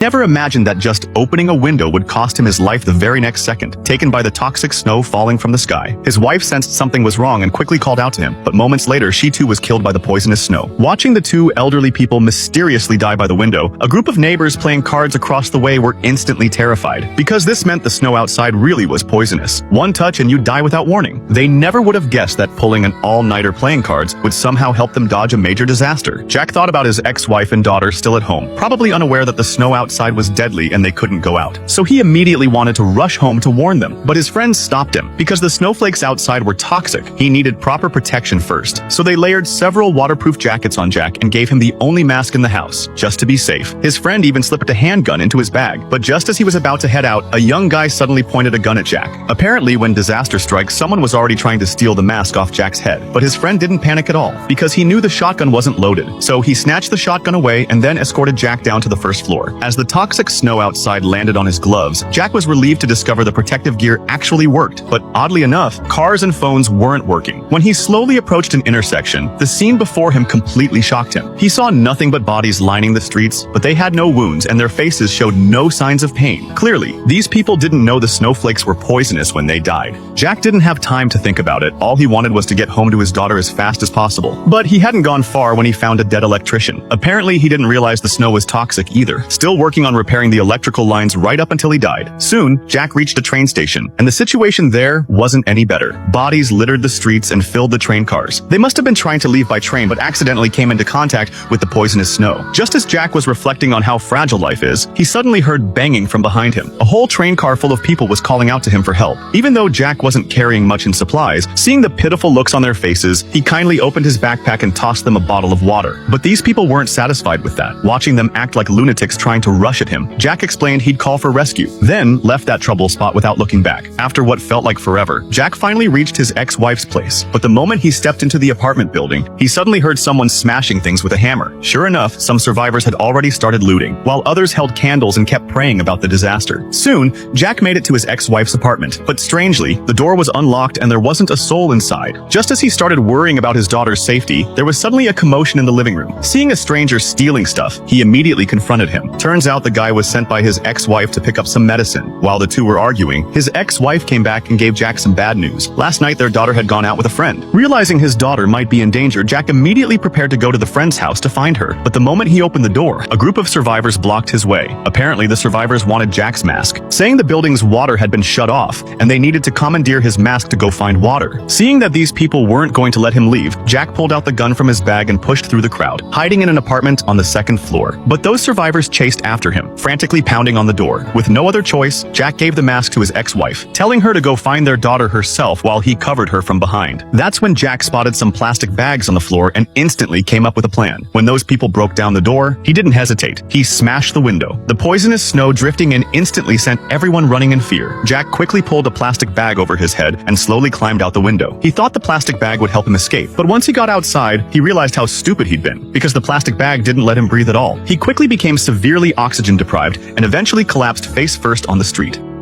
Never imagined that just opening a window would cost him his life the very next second, taken by the toxic snow falling from the sky. His wife sensed something was wrong and quickly called out to him, but moments later she too was killed by the poisonous snow. Watching the two elderly people mysteriously die by the window, a group of neighbors playing cards across the way were instantly terrified, because this meant the snow outside really was poisonous. One touch and you'd die without warning. They never would have guessed that pulling an all-nighter playing cards would somehow help them dodge a major disaster. Jack thought about his ex-wife and daughter still at home, probably unaware that the snow outside was deadly and they couldn't go out. So he immediately wanted to rush home to warn them, but his friends stopped him. Because the snowflakes outside were toxic, he needed proper protection first. So they layered several waterproof jackets on Jack and gave him the only mask in the house, just to be safe. His friend even slipped a handgun into his bag, but just as he was about to head out, a young guy suddenly pointed a gun at Jack. Apparently, when disaster strikes, someone was already trying to steal the mask off Jack's head, but his friend didn't panic at all, because he knew the shotgun wasn't loaded. So he snatched the shotgun away and then escorted Jack down to the first floor. As the toxic snow outside landed on his gloves, Jack was relieved to discover the protective gear actually worked, but oddly enough, cars and phones weren't working. When he slowly approached an intersection, the scene before him completely shocked him. He saw nothing but bodies lining the streets, but they had no wounds and their faces showed no signs of pain. Clearly, these people didn't know the snowflakes were poisonous when they died. Jack didn't have time to think about it. All he wanted was to get home to his daughter as fast as possible. But he hadn't gone far when he found a dead electrician. Apparently, he didn't realize the snow was toxic either, still working on repairing the electrical lines right up until he died. Soon, Jack reached a train station, and the situation there wasn't any better. Bodies littered the streets and filled the train cars. They must have been trying to leave by train, but accidentally came into contact with the poisonous snow. Just as Jack was reflecting on how fragile life is, he suddenly heard banging from behind him. A whole train car full of people was calling out to him for help. Even though Jack wasn't carrying much in supplies, seeing the pitiful looks on their faces, he kindly opened his backpack and tossed them a bottle of water. But these people weren't satisfied with that. Watching them act like lunatics trying to rush at him, Jack explained he'd call for rescue, then left that trouble spot without looking back. After what felt like forever, Jack finally reached his ex-wife's place. But the moment he stepped into the apartment building, he suddenly heard someone smashing things with a hammer. Sure enough, some survivors had already started looting, while others held candles and kept praying about the disaster. Soon, Jack made it to his ex-wife's apartment, but strangely, the door was unlocked and there wasn't a soul inside. Just as he started worrying about his daughter's safety, there was suddenly a commotion in the living room. Seeing a stranger stealing stuff, he immediately confronted him. Turns out the guy was sent by his ex-wife to pick up some medicine. While the two were arguing, his ex-wife came back and gave Jack some bad news. Last night, their daughter had gone out with a friend. Realizing his daughter might be in danger, Jack immediately prepared to go to the friend's house to find her. But the moment he opened the door, a group of survivors blocked his way. Apparently, the survivors wanted Jack's mask, saying the building's water had been shut off, and they needed to commandeer his mask to go find water. Seeing that these people weren't going to let him leave, Jack pulled out the gun from his bag and pushed through the crowd, hiding in an apartment on the second floor. But those survivors chased after him, frantically pounding on the door. With no other choice, Jack gave the mask to his ex-wife, telling her to go find their daughter herself while he covered her from behind. That's when Jack spotted some plastic bags on the floor and instantly came up with a plan. When those people broke down the door, he didn't hesitate. He smashed the window. The poisonous snow drifting in instantly sent everyone running in fear. Jack quickly pulled a plastic bag over his head and slowly climbed out the window. He thought the plastic bag would help him escape, but once he got outside, he realized how stupid he'd been, because the plastic bag didn't let him breathe at all. He quickly became severely oxygen deprived and eventually collapsed face first on the street.